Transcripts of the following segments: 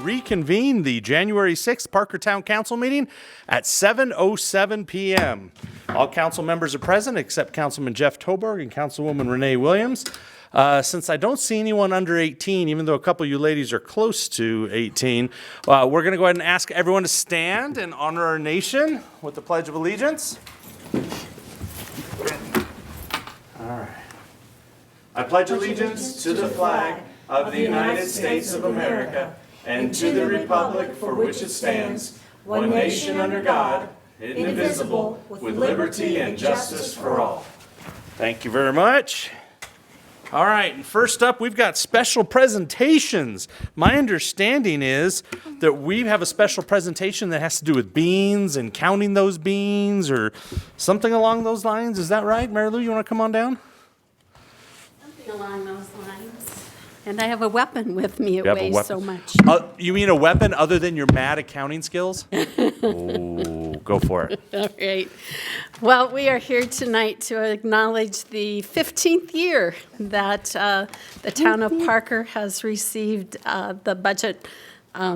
reconvene the January 6th Parker Town Council meeting at 7:07 p.m. All council members are present except Councilman Jeff Toberg and Councilwoman Renee Williams. Since I don't see anyone under 18, even though a couple of you ladies are close to 18, we're going to go ahead and ask everyone to stand and honor our nation with the Pledge of Allegiance. All right. I pledge allegiance to the flag of the United States of America and to the republic for which it stands, one nation under God, indivisible, with liberty and justice for all. Thank you very much. All right, and first up, we've got special presentations. My understanding is that we have a special presentation that has to do with beans and counting those beans or something along those lines. Is that right? Mary Lou, you want to come on down? Something along those lines. And I have a weapon with me. It weighs so much. You mean a weapon other than your mad accounting skills? Oh, go for it. All right. Well, we are here tonight to acknowledge the 15th year that the town of Parker has received the budget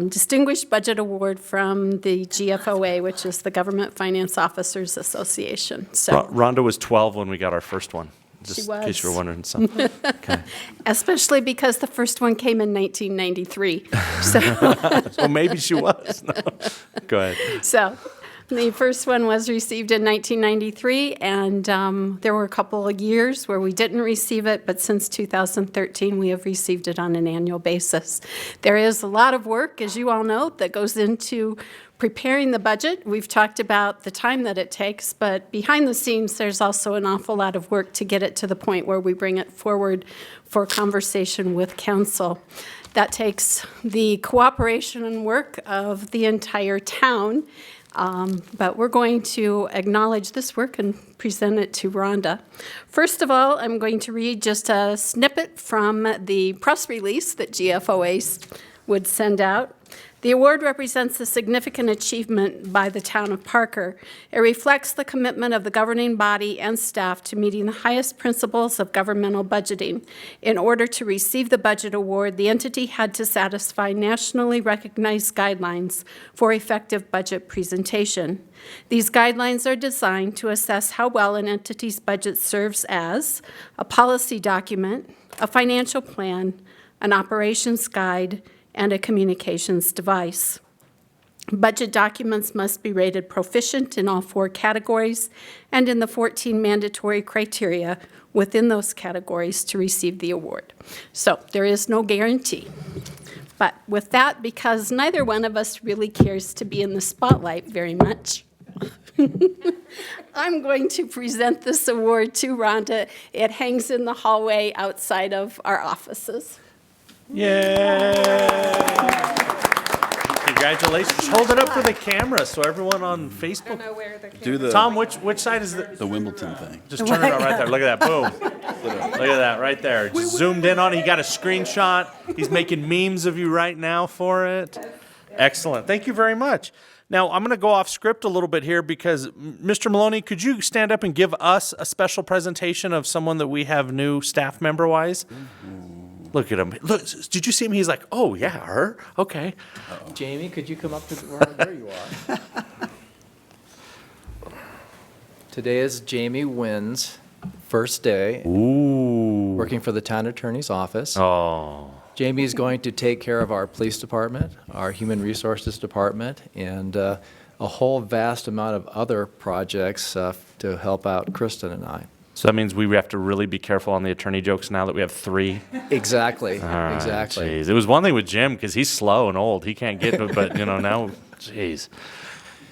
Distinguished Budget Award from the GFOA, which is the Government Finance Officers Association. So Rhonda was 12 when we got our first one. Just she was. In case you were wondering something. Okay. Especially because the first one came in 1993. So, well, maybe she was. No. Go ahead. So the first one was received in 1993, and there were a couple of years where we didn't receive it, but since 2013, we have received it on an annual basis. There is a lot of work, as you all know, that goes into preparing the budget. We've talked about the time that it takes, but behind the scenes, there's also an awful lot of work to get it to the point where we bring it forward for conversation with council. That takes the cooperation and work of the entire town, but we're going to acknowledge this work and present it to Rhonda. First of all, I'm going to read just a snippet from the press release that GFOA would send out. The award represents a significant achievement by the town of Parker. It reflects the commitment of the governing body and staff to meeting the highest principles of governmental budgeting. In order to receive the budget award, the entity had to satisfy nationally recognized guidelines for effective budget presentation. These guidelines are designed to assess how well an entity's budget serves as a policy document, a financial plan, an operations guide, and a communications device. Budget documents must be rated proficient in all 4 categories and in the 14 mandatory criteria within those categories to receive the award. So there is no guarantee. But with that, because neither one of us really cares to be in the spotlight very much, I'm going to present this award to Rhonda. It hangs in the hallway outside of our offices. Yay! Congratulations. Hold it up for the camera so everyone on Facebook. Do the Tom, which side is the Wimbledon thing. Just turn it on right there. Look at that. Boom. Look at that right there. Just zoomed in on it. He got a screenshot. He's making memes of you right now for it. Excellent. Thank you very much. Now, I'm going to go off script a little bit here because, Mr. Maloney, could you stand up and give us a special presentation of someone that we have new staff member-wise? Look at him. Look, did you see him? He's like, oh, yeah, her? Okay. Uh-oh. Jamie, could you come up to where there you are? Today is Jamie Wynn's first day working for the town attorney's office. Oh. Jamie is going to take care of our police department, our human resources department, and a whole vast amount of other projects to help out Kristen and I. So that means we have to really be careful on the attorney jokes now that we have 3? Exactly, Right, exactly. Geez. It was one thing with Jim because he's slow and old. He can't get it, but, now, geez.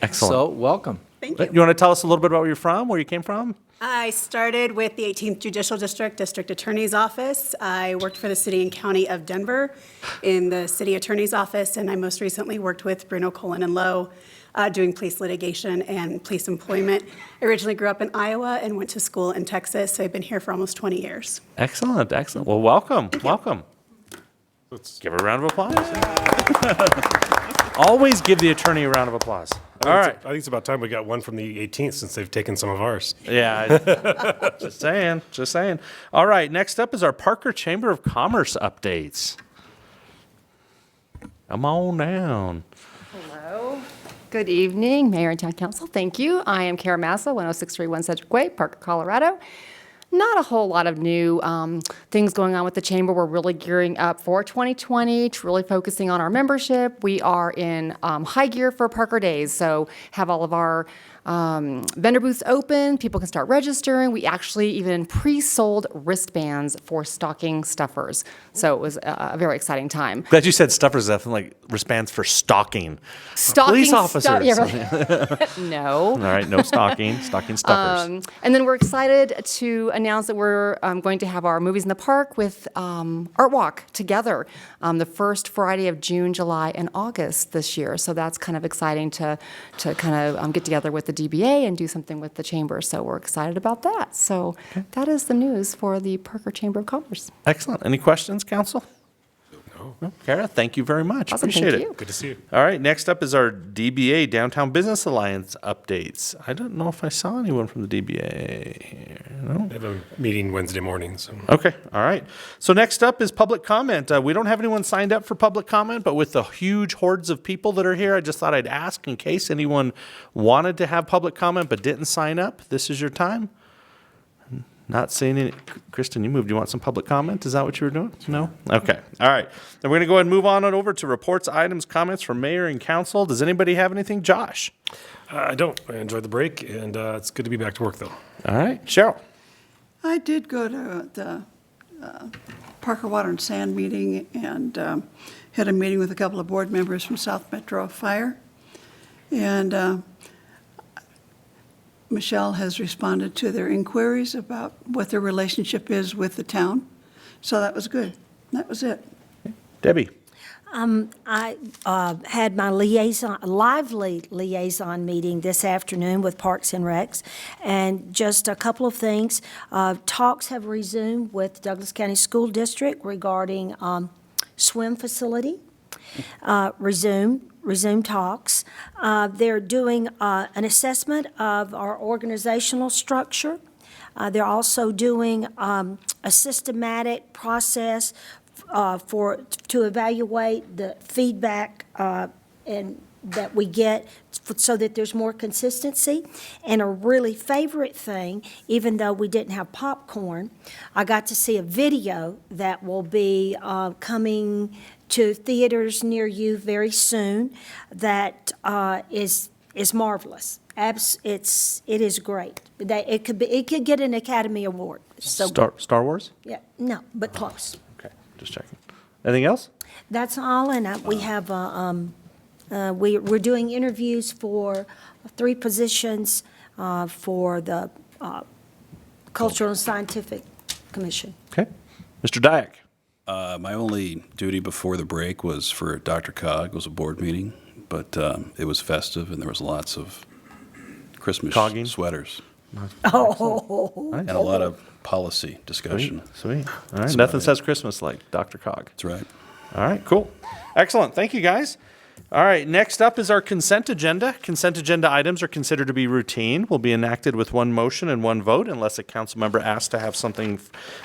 Excellent. So, welcome. Thank you. You want to tell us a little bit about where you're from, where you came from? I started with the 18th Judicial District Attorney's Office. I worked for the City and County of Denver in the City Attorney's Office, and I most recently worked with Bruno, Colin, and Lowe doing police litigation and police employment. I originally grew up in Iowa and went to school in Texas, so I've been here for almost 20 years. Excellent, excellent. Well, welcome, welcome. Let's give her a round of applause. Always give the attorney a round of applause. All right. I think it's about time we got one from the 18th since they've taken some of ours. Yeah, just saying, just saying. All right, next up is our Parker Chamber of Commerce updates. Come on down. Hello. Good evening, Mayor and Town Council. Thank you. I am Kara Massa, 10631 Sedgwick Way, Parker, Colorado. Not a whole lot of new things going on with the chamber. We're really gearing up for 2020, it's really focusing on our membership. We are in high gear for Parker Days, so have all of our vendor booths open. People can start registering. We actually even pre-sold wristbands for stocking stuffers. So it was a very exciting time. Glad you said stuffers, like wristbands for stalking. Stocking Police officers. Yeah, right. No. All right, no stalking, stocking stuffers. And then we're excited to announce that we're going to have our Movies in the Park with Art Walk together the first Friday of June, July, and August this year. So that's kind of exciting to kind of get together with the DBA and do something with the chamber. So we're excited about that. So that is the news for the Parker Chamber of Commerce. Excellent. Any questions, council? No. Kara, thank you very much. Awesome, Appreciate thank it. you. Good to see you. All right, next up is our DBA, Downtown Business Alliance updates. I don't know if I saw anyone from the DBA here. No? I have a meeting Wednesday morning, so. Okay, all right. So next up is public comment. We don't have anyone signed up for public comment, but with the huge hordes of people that are here, I just thought I'd ask in case anyone wanted to have public comment but didn't sign up. This is your time. Not seeing any. Kristen, you moved. You want some public comment? Is that what you were doing? No? Okay. All right. Then we're going to go ahead and move on over to reports, items, comments from mayor and council. Does anybody have anything? Josh? I don't. I enjoyed the break, and it's good to be back to work, though. All right. Cheryl? I did go to the Parker Water and Sand meeting and had a meeting with a couple of board members from South Metro Fire. And Michelle has responded to their inquiries about what their relationship is with the town. So that was good. That was it. Debbie? I had my lively liaison meeting this afternoon with Parks and Recs, and just a couple of things. Talks have resumed with Douglas County School District regarding swim facility. Resume talks. They're doing an assessment of our organizational structure. They're also doing a systematic process to evaluate the feedback and that we get so that there's more consistency. And a really favorite thing, even though we didn't have popcorn, I got to see a video that will be coming to theaters near you very soon that is marvelous. It is great. It could get an Academy Award. So Star Wars? yeah, no, but close. Okay, just checking. Anything else? That's all, and we have we're doing interviews for 3 positions for the Cultural and Scientific Commission. Okay. Mr. Dyack? My only duty before the break was for Dr. Cog. It was a board meeting, but it was festive and there was lots of Christmas Cogging? sweaters Oh, and a lot of policy discussion. Sweet. All right. That's Nothing about it. says Christmas like Dr. Cog. That's right. All right, cool. Excellent. Thank you, guys. All right, next up is our consent agenda. Consent agenda items are considered to be routine, will be enacted with one motion and one vote unless a council member asks to have something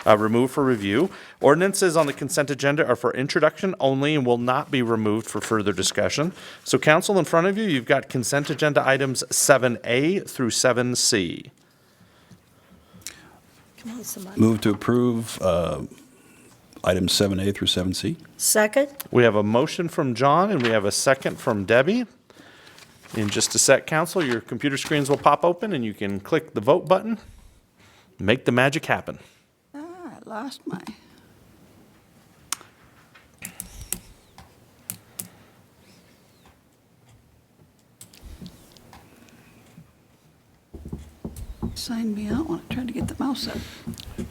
removed for review. Ordinances on the consent agenda are for introduction only and will not be removed for further discussion. So council, in front of you, you've got consent agenda items 7A through 7C. come on, somebody. Move to approve items 7A through 7C. Second? We have a motion from John and we have a second from Debbie. In just a sec, council, your computer screens will pop open and you can click the vote button. Make the magic happen. I lost my. Signed me out when I tried to get the mouse up.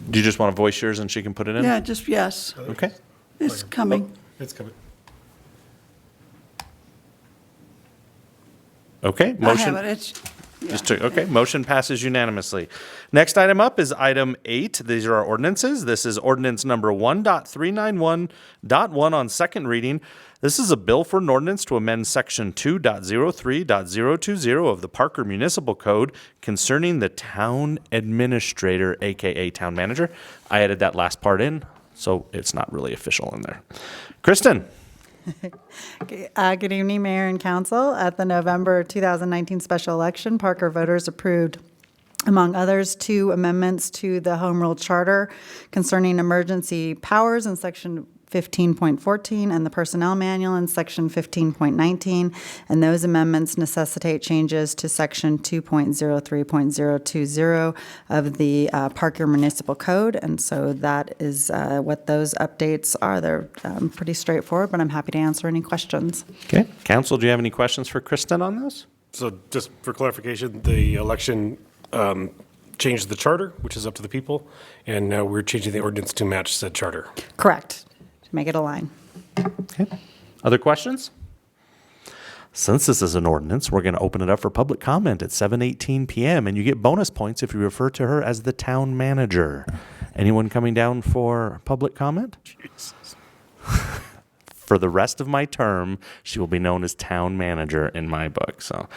Do you just want to voice yours and she can put it in? Yeah, just yes. Okay. It's coming. It's coming. Okay, I motion. have it. It's. yeah. Okay, motion passes unanimously. Next item up is item 8. These are our ordinances. This is ordinance number 1.391.1 on second reading. This is a bill for an ordinance to amend section 2.03.020 of the Parker Municipal Code concerning the town administrator, AKA town manager. I added that last part in, so it's not really official in there. Kristen? Good evening, Mayor and Council. At the November 2019 special election, Parker voters approved, among others, 2 amendments to the Home Rule Charter concerning emergency powers in Section 15.14 and the Personnel Manual in Section 15.19. And those amendments necessitate changes to Section 2.03.020 of the Parker Municipal Code. And so that is what those updates are. They're pretty straightforward, but I'm happy to answer any questions. Okay. Council, do you have any questions for Kristen on this? So just for clarification, the election changed the charter, which is up to the people, and now we're changing the ordinance to match said charter. Correct. To make it align. Okay. Other questions? Since this is an ordinance, we're going to open it up for public comment at 7:18 p.m., and you get bonus points if you refer to her as the town manager. Anyone coming down for public comment? For the rest of my term, she will be known as town manager in my book. So,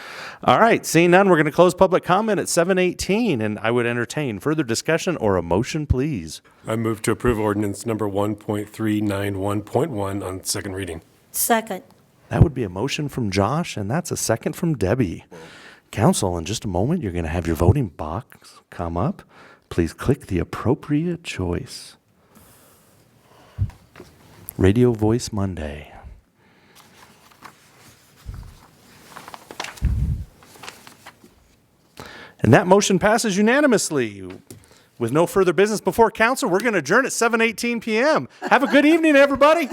all right, seeing none, we're going to close public comment at 7:18, and I would entertain further discussion or a motion, please. I move to approve ordinance number 1.391.1 on second reading. Second. That would be a motion from Josh, and that's a second from Debbie. Council, in just a moment, you're going to have your voting box come up. Please click the appropriate choice. Radio Voice Monday. And that motion passes unanimously. With no further business before council, we're going to adjourn at 7:18 p.m. Have a good evening, everybody.